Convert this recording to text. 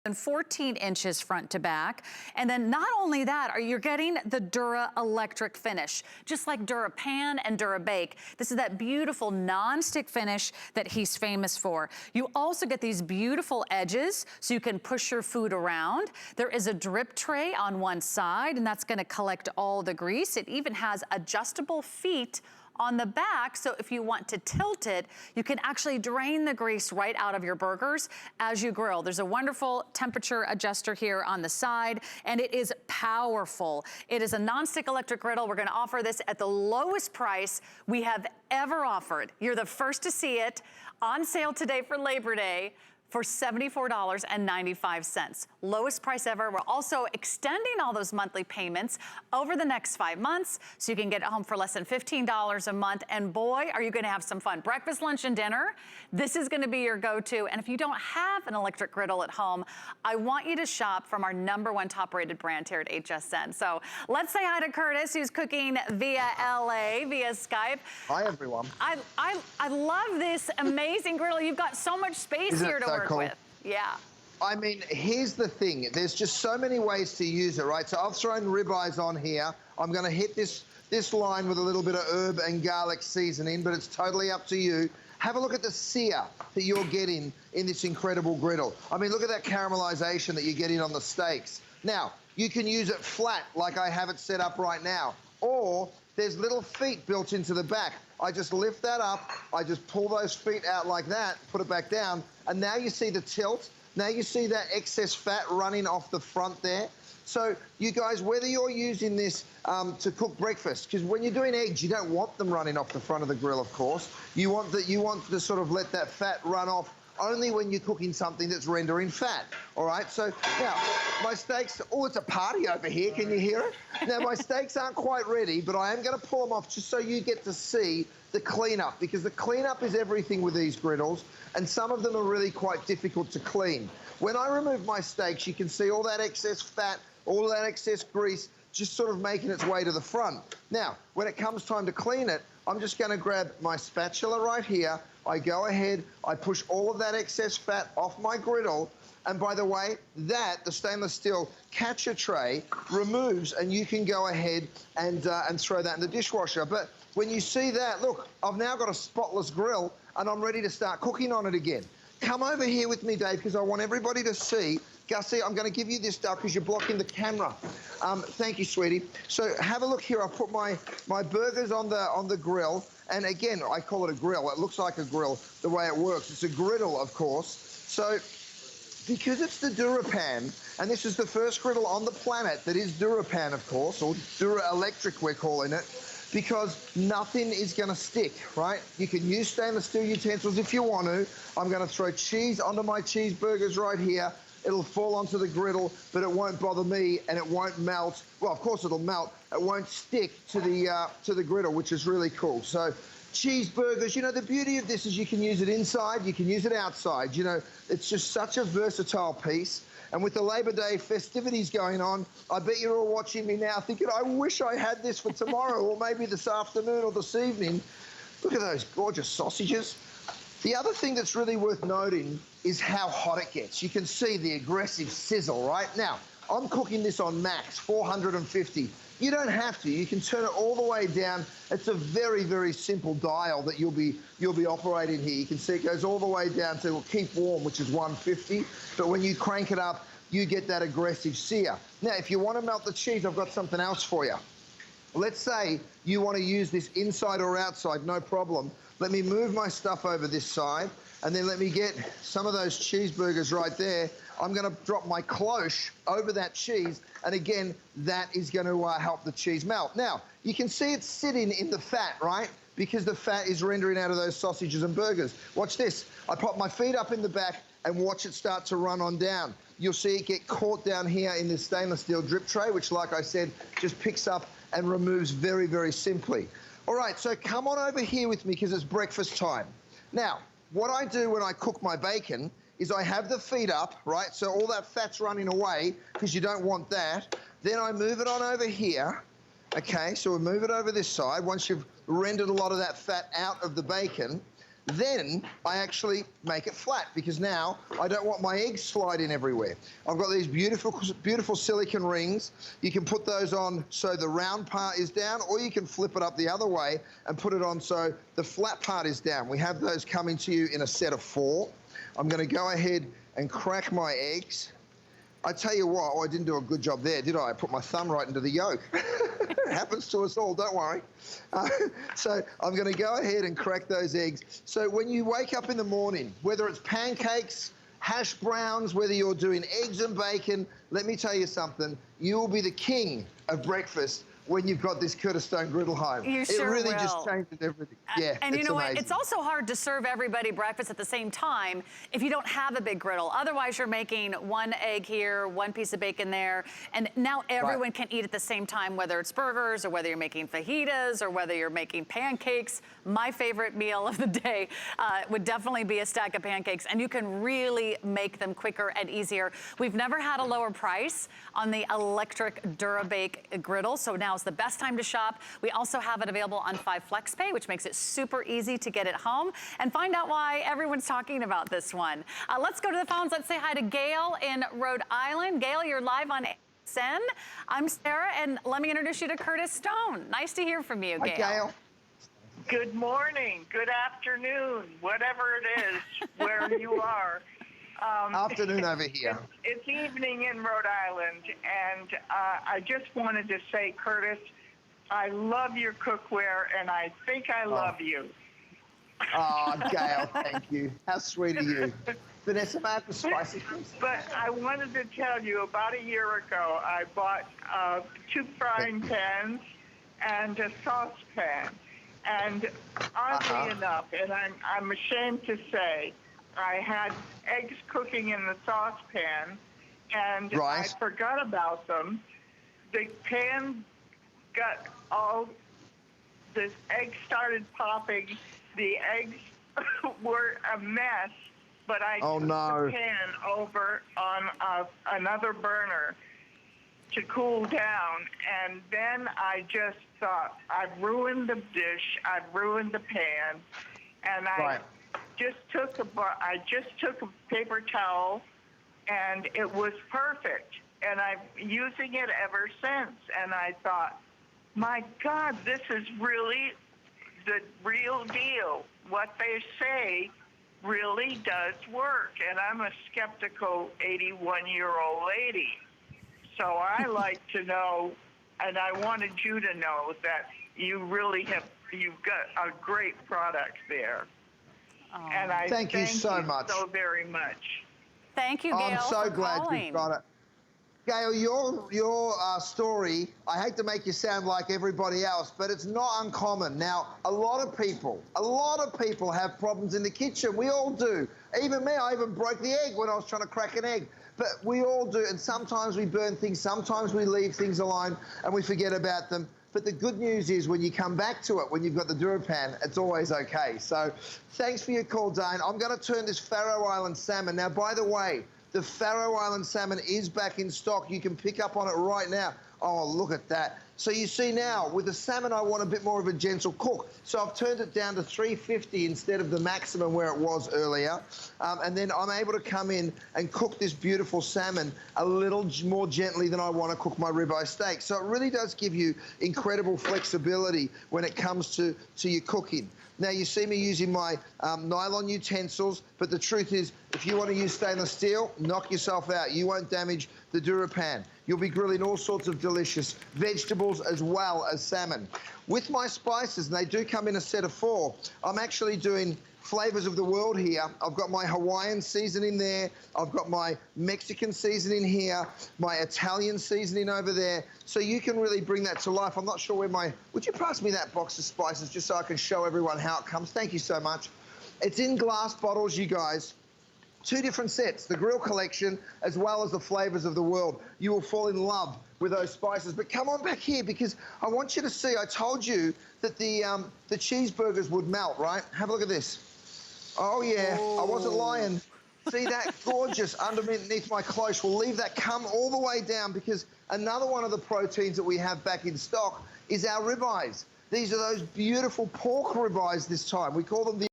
and 14 inches front to back. And then not only that, you're getting the DuraElectric finish, just like DuraPan and DuraBake. This is that beautiful non-stick finish that he's famous for. You also get these beautiful edges so you can push your food around. There is a drip tray on one side, and that's gonna collect all the grease. It even has adjustable feet on the back, so if you want to tilt it, you can actually drain the grease right out of your burgers as you grill. There's a wonderful temperature adjuster here on the side, and it is powerful. It is a non-stick electric griddle. We're gonna offer this at the lowest price we have ever offered. You're the first to see it, on sale today for Labor Day, for $74.95. Lowest price ever. We're also extending all those monthly payments over the next 5 months, so you can get it home for less than $15 a month. And boy, are you gonna have some fun. Breakfast, lunch, and dinner, this is gonna be your go-to. And if you don't have an electric griddle at home, I want you to shop from our #1 top-rated brand here at HSN. So let's say hi to Curtis, who's cooking via LA, via Skype. Hi, everyone. I love this amazing griddle. You've got so much space here to work with. Yeah. I mean, here's the thing. There's just so many ways to use it, right? So I've thrown ribeyes on here. I'm going to hit this line with a little bit of herb and garlic seasoning, but it's totally up to you. Have a look at the sear that you're getting in this incredible griddle. I mean, look at that caramelization that you're getting on the steaks. Now, you can use it flat like I have it set up right now, or there's little feet built into the back. I just lift that up, I just pull those feet out like that, put it back down, and now you see the tilt. Now you see that excess fat running off the front there. So you guys, whether you're using this to cook breakfast, because when you're doing eggs, you don't want them running off the front of the grill, of course. You want to sort of let that fat run off only when you're cooking something that's rendering fat, all right? So now, my steaks, oh, it's a party over here, can you hear it? Now, my steaks aren't quite ready, but I am gonna pull them off just so you get to see the cleanup, because the cleanup is everything with these griddles, and some of them are really quite difficult to clean. When I remove my steaks, you can see all that excess fat, all that excess grease, just sort of making its way to the front. Now, when it comes time to clean it, I'm just gonna grab my spatula right here. I go ahead, I push all of that excess fat off my griddle, and by the way, the stainless steel catcher tray removes, and you can go ahead and throw that in the dishwasher. But when you see that, look, I've now got a spotless grill, and I'm ready to start cooking on it again. Come over here with me, Dave, because I want everybody to see. Gussie, I'm going to give you this stuff because you're blocking the camera. Thank you, sweetie. So have a look here. I've put my burgers on the grill. And again, I call it a grill. It looks like a grill the way it works. It's a griddle, of course. So because it's the DuraPan, and this is the first griddle on the planet that is DuraPan, of course, or DuraElectric, we're calling it, because nothing is going to stick, right? You can use stainless steel utensils if you want to. I'm going to throw cheese onto my cheeseburgers right here. It'll fall onto the griddle, but it won't bother me, and it won't melt. Well, of course it'll melt. It won't stick to the griddle, which is really cool. So cheeseburgers, you know, the beauty of this is you can use it inside, you can use it outside. You know, it's just such a versatile piece. And with the Labor Day festivities going on, I bet you're all watching me now thinking, I wish I had this for tomorrow or maybe this afternoon or this evening. Look at those gorgeous sausages. The other thing that's really worth noting is how hot it gets. You can see the aggressive sizzle, right? Now, I'm cooking this on max, 450. You don't have to. You can turn it all the way down. It's a very, very simple dial that you'll be operating here. You can see it goes all the way down to keep warm, which is 150. But when you crank it up, you get that aggressive sear. Now, if you want to melt the cheese, I've got something else for you. Let's say you want to use this inside or outside, no problem. Let me move my stuff over this side, and then let me get some of those cheeseburgers right there. I'm going to drop my cloche over that cheese, and again, that is going to help the cheese melt. Now, you can see it sitting in the fat, right? Because the fat is rendering out of those sausages and burgers. Watch this. I pop my feet up in the back and watch it start to run on down. You'll see it get caught down here in this stainless steel drip tray, which, like I said, just picks up and removes very, very simply. All right, so come on over here with me because it's breakfast time. Now, what I do when I cook my bacon is I have the feet up, right? So all that fat's running away because you don't want that. Then I move it on over here. Okay, so we move it over this side. Once you've rendered a lot of that fat out of the bacon, Then I actually make it flat because now I don't want my eggs sliding everywhere. I've got these beautiful silicone rings. You can put those on so the round part is down, or you can flip it up the other way and put it on so the flat part is down. We have those coming to you in a set of 4. I'm going to go ahead and crack my eggs. I tell you what, I didn't do a good job there, did I? I put my thumb right into the yolk. It happens to us all, don't worry. So I'm going to go ahead and crack those eggs. So when you wake up in the morning, whether it's pancakes, hash browns, whether you're doing eggs and bacon, let me tell you something, you will be the king of breakfast when you've got this Curtis Stone griddle home. You sure It really will. just changes everything. Yeah, and you know amazing. what? It's also hard to serve everybody breakfast at the same time if you don't have a big griddle. Otherwise, you're making 1 egg here, 1 piece of bacon there, and now everyone can eat at the same time, whether it's burgers or whether you're making fajitas or whether you're making pancakes. My favorite meal of the day would definitely be a stack of pancakes, and you can really make them quicker and easier. We've never had a lower price on the electric DuraBake griddle, so now is the best time to shop. We also have it available on 5 FlexPay, which makes it super easy to get it home, and find out why everyone's talking about this one. Let's go to the phones. Let's say hi to Gail in Rhode Island. Gail, you're live on ASN. I'm Sarah, and let me introduce you to Curtis Stone. Nice to hear from you, Gail. Hi, Gail. Good morning, good afternoon, whatever it is, where you are. Afternoon over here. It's evening in Rhode Island, and I just wanted to say, Curtis, I love your cookware, and I think I love you. Oh, Gail, thank you. How sweet of you. Vanessa, may I have the spicy? But I wanted to tell you, about a year ago, I bought 2 frying pans and a saucepan. And oddly enough, and I'm ashamed to say, I had eggs cooking in the saucepan, and I forgot about them. The pan got the eggs started popping. The eggs were a mess, but I took the pan over on another burner to cool down, and then I just thought, I've ruined the dish, I've ruined the pan, and I just took a paper towel, and it was perfect, and I'm using it ever since. And I thought, my God, this is really the real deal. What they say really does work, and I'm a skeptical 81-year-old lady. So I like to know, and I wanted you to know that you've got a great product there. And I thank you so very much. Thank you, Gail. I'm so glad you've got it. Gail, your story, I hate to make you sound like everybody else, but it's not uncommon. Now, a lot of people have problems in the kitchen. We all do. Even me, I even broke the egg when I was trying to crack an egg. But we all do, and sometimes we burn things, sometimes we leave things alone and we forget about them. But the good news is when you come back to it, when you've got the DuraPan, it's always okay. So thanks for your call, Dane. I'm going to turn this Faroe Island salmon. Now, by the way, the Faroe Island salmon is back in stock. You can pick up on it right now. Oh, look at that. So you see now, with the salmon, I want a bit more of a gentle cook. So I've turned it down to 350 instead of the maximum where it was earlier. And then I'm able to come in and cook this beautiful salmon a little more gently than I want to cook my ribeye steak. So it really does give you incredible flexibility when it comes to your cooking. Now, you see me using my nylon utensils, but the truth is, if you want to use stainless steel, knock yourself out. You won't damage the DuraPan. You'll be grilling all sorts of delicious vegetables as well as salmon. With my spices, and they do come in a set of 4, I'm actually doing flavors of the world here. I've got my Hawaiian seasoning there. I've got my Mexican seasoning here, my Italian seasoning over there. So you can really bring that to life. I'm not sure where would you pass me that box of spices just so I can show everyone how it comes? Thank you so much. It's in glass bottles, you guys. 2 different sets, the grill collection as well as the flavors of the world. You will fall in love with those spices. But come on back here because I want you to see, I told you that the cheeseburgers would melt, right? Have a look at this. Oh, yeah, I wasn't lying. See that? Gorgeous underneath my cloche. We'll leave that come all the way down because another one of the proteins that we have back in stock is our ribeyes. These are those beautiful pork ribeyes this time. We call them the